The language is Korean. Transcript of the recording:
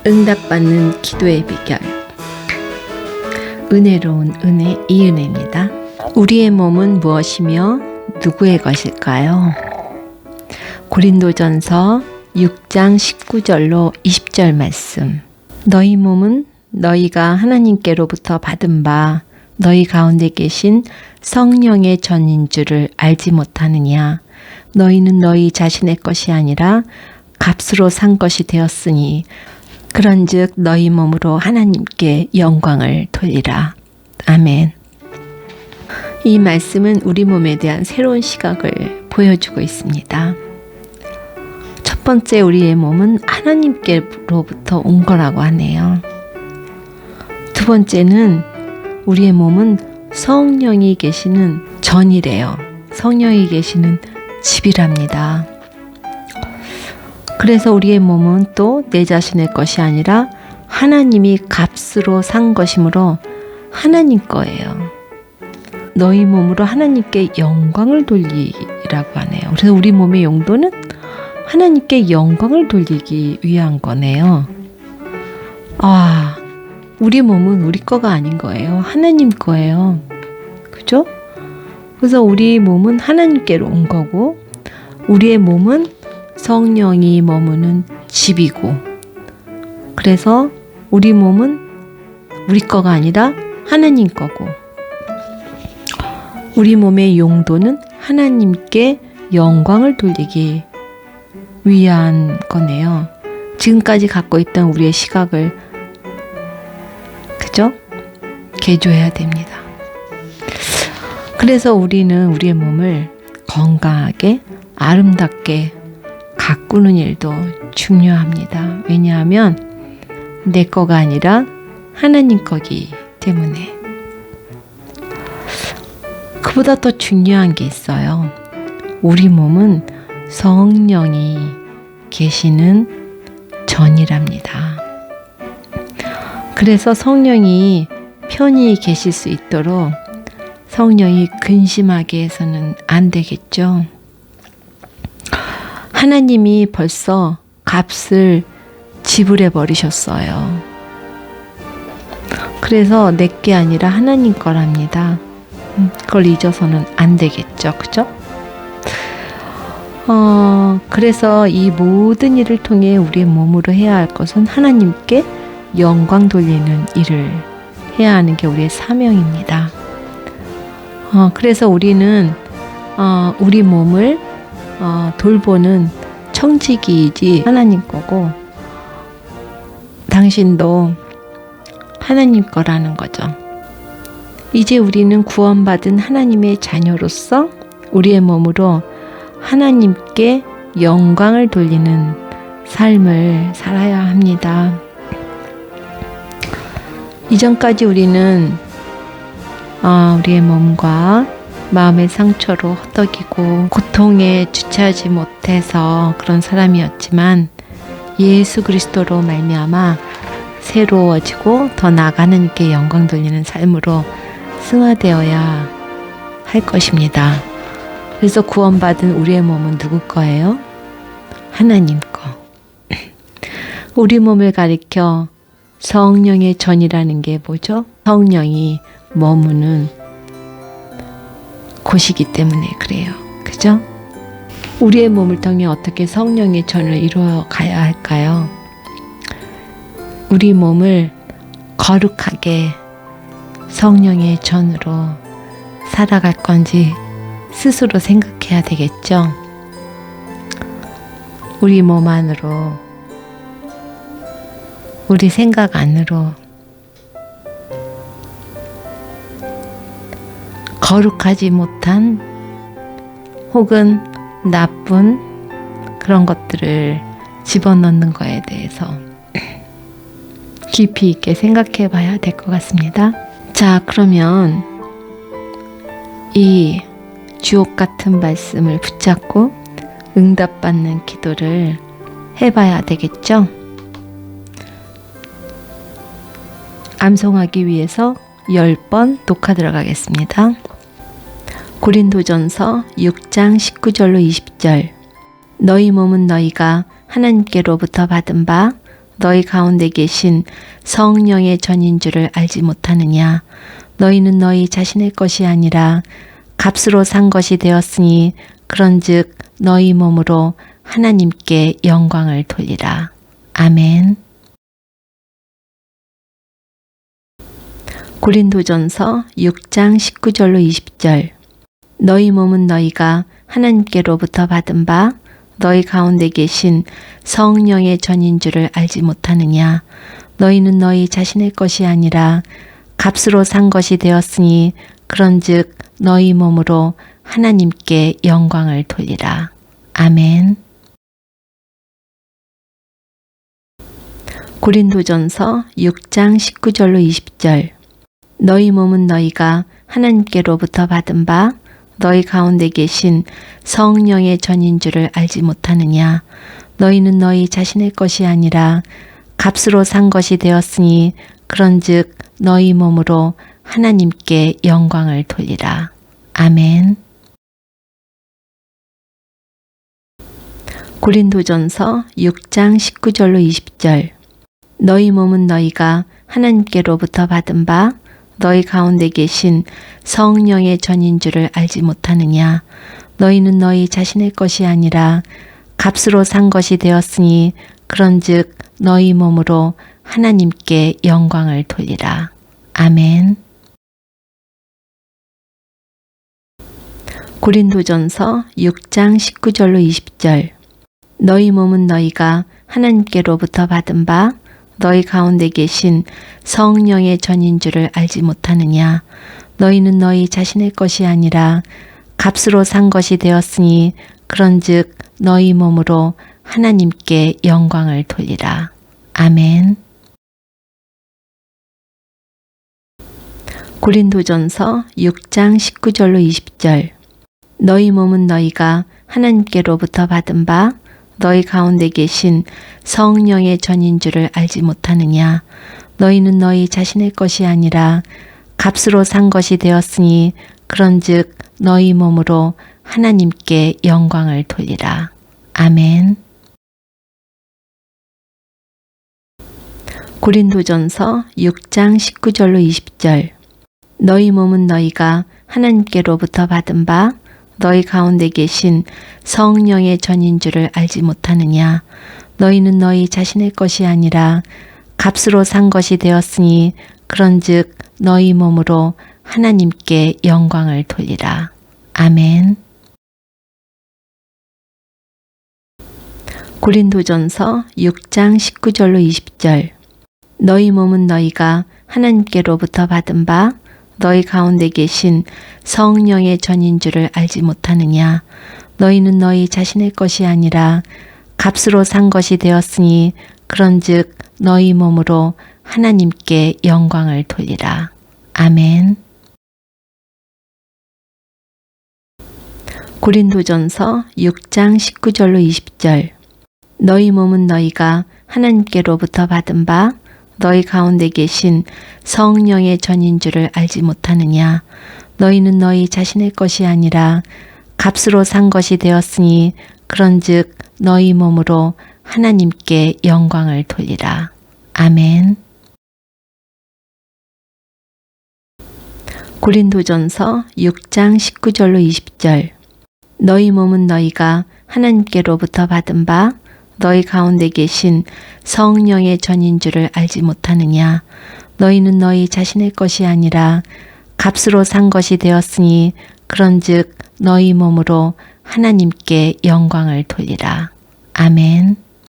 응답받는 기도의 비결. 은혜로운 은혜, 이은혜입니다. 우리의 몸은 무엇이며 누구의 것일까요? 고린도전서 6장 19절로 20절 말씀. 너희 몸은 너희가 하나님께로부터 받은 바 너희 가운데 계신 성령의 전인 줄을 알지 못하느냐. 너희는 너희 자신의 것이 아니라 값으로 산 것이 되었으니 그런즉 너희 몸으로 하나님께 영광을 돌리라. 아멘. 이 말씀은 우리 몸에 대한 새로운 시각을 보여주고 있습니다. 첫 번째, 우리의 몸은 하나님께로부터 온 거라고 하네요. 두 번째는 우리의 몸은 성령이 계시는 전이래요. 성령이 계시는 집이랍니다. 그래서 우리의 몸은 또 내 자신의 것이 아니라 하나님이 값으로 산 것이므로 하나님 거예요. 너희 몸으로 하나님께 영광을 돌리라고 하네요. 그래서 우리 몸의 용도는 하나님께 영광을 돌리기 위한 거네요. 우리 몸은 우리 거가 아닌 거예요. 하나님 거예요. 그죠? 그래서 우리 몸은 하나님께로 온 거고, 우리의 몸은 성령이 머무는 집이고, 그래서 우리 몸은 우리 거가 아니라 하나님 거고, 우리 몸의 용도는 하나님께 영광을 돌리기 위한 거네요. 지금까지 갖고 있던 우리의 시각을, 그죠? 개조해야 됩니다. 그래서 우리는 우리의 몸을 건강하게 아름답게 가꾸는 일도 중요합니다. 왜냐하면 내 거가 아니라 하나님 거기 때문에. 그보다 더 중요한 게 있어요. 우리 몸은 성령이 계시는 전이랍니다. 그래서 성령이 편히 계실 수 있도록 성령이 근심하게 해서는 안 되겠죠. 하나님이 벌써 값을 지불해 버리셨어요. 그래서 내 게 아니라 하나님 거랍니다. 그걸 잊어서는 안 되겠죠. 그죠? 그래서 이 모든 일을 통해 우리의 몸으로 해야 할 것은 하나님께 영광 돌리는 일을 해야 하는 게 우리의 사명입니다. 그래서 우리는 우리 몸을 돌보는 청지기이지 하나님 거고, 당신도 하나님 거라는 거죠. 이제 우리는 구원받은 하나님의 자녀로서 우리의 몸으로 하나님께 영광을 돌리는 삶을 살아야 합니다. 이전까지 우리는 우리의 몸과 마음의 상처로 허덕이고 고통에 주체하지 못해서 그런 사람이었지만, 예수 그리스도로 말미암아 새로워지고 더 나아가 하나님께 영광 돌리는 삶으로 승화되어야 할 것입니다. 그래서 구원받은 우리의 몸은 누구 거예요? 하나님 거. 우리 몸을 가리켜 성령의 전이라는 게 뭐죠? 성령이 머무는 곳이기 때문에 그래요. 그죠? 우리의 몸을 통해 어떻게 성령의 전을 이루어 가야 할까요? 우리 몸을 거룩하게 성령의 전으로 살아갈 건지 스스로 생각해야 되겠죠. 우리 몸 안으로, 우리 생각 안으로 거룩하지 못한 혹은 나쁜 그런 것들을 집어넣는 거에 대해서 깊이 있게 생각해 봐야 될 것 같습니다. 자, 그러면 이 주옥 같은 말씀을 붙잡고 응답받는 기도를 해봐야 되겠죠? 암송하기 위해서 10번 녹화 들어가겠습니다. 고린도전서 6장 19절로 20절. 너희 몸은 너희가 하나님께로부터 받은 바 너희 가운데 계신 성령의 전인 줄을 알지 못하느냐? 너희는 너희 자신의 것이 아니라 값으로 산 것이 되었으니 그런즉 너희 몸으로 하나님께 영광을 돌리라. 아멘. 고린도전서 6장 19절로 20절. 너희 몸은 너희가 하나님께로부터 받은 바 너희 가운데 계신 성령의 전인 줄을 알지 못하느냐? 너희는 너희 자신의 것이 아니라 값으로 산 것이 되었으니 그런즉 너희 몸으로 하나님께 영광을 돌리라. 아멘. 고린도전서 6장 19절로 20절. 너희 몸은 너희가 하나님께로부터 받은 바 너희 가운데 계신 성령의 전인 줄을 알지 못하느냐? 너희는 너희 자신의 것이 아니라 값으로 산 것이 되었으니 그런즉 너희 몸으로 하나님께 영광을 돌리라. 아멘. 고린도전서 6장 19절로 20절. 너희 몸은 너희가 하나님께로부터 받은 바 너희 가운데 계신 성령의 전인 줄을 알지 못하느냐? 너희는 너희 자신의 것이 아니라 값으로 산 것이 되었으니 그런즉 너희 몸으로 하나님께 영광을 돌리라. 아멘. 고린도전서 6장 19절로 20절. 너희 몸은 너희가 하나님께로부터 받은 바 너희 가운데 계신 성령의 전인 줄을 알지 못하느냐? 너희는 너희 자신의 것이 아니라 값으로 산 것이 되었으니 그런즉 너희 몸으로 하나님께 영광을 돌리라. 아멘. 고린도전서 6장 19절로 20절. 너희 몸은 너희가 하나님께로부터 받은 바 너희 가운데 계신 성령의 전인 줄을 알지 못하느냐? 너희는 너희 자신의 것이 아니라 값으로 산 것이 되었으니 그런즉 너희 몸으로 하나님께 영광을 돌리라. 아멘. 고린도전서 6장 19절로 20절. 너희 몸은 너희가 하나님께로부터 받은 바 너희 가운데 계신 성령의 전인 줄을 알지 못하느냐? 너희는 너희 자신의 것이 아니라 값으로 산 것이 되었으니 그런즉 너희 몸으로 하나님께 영광을 돌리라. 아멘. 고린도전서 6장 19절로 20절. 너희 몸은 너희가 하나님께로부터 받은 바 너희 가운데 계신 성령의 전인 줄을 알지 못하느냐? 너희는 너희 자신의 것이 아니라 값으로 산 것이 되었으니 그런즉 너희 몸으로 하나님께 영광을 돌리라. 아멘. 고린도전서 6장 19절로 20절. 너희 몸은 너희가 하나님께로부터 받은 바 너희 가운데 계신 성령의 전인 줄을 알지 못하느냐? 너희는 너희 자신의 것이 아니라 값으로 산 것이 되었으니 그런즉 너희 몸으로 하나님께 영광을 돌리라. 아멘. 고린도전서 6장 19절로 20절. 너희 몸은 너희가 하나님께로부터 받은 바 너희 가운데 계신 성령의 전인 줄을 알지 못하느냐? 너희는 너희 자신의 것이 아니라 값으로 산 것이 되었으니 그런즉 너희 몸으로 하나님께 영광을 돌리라. 아멘.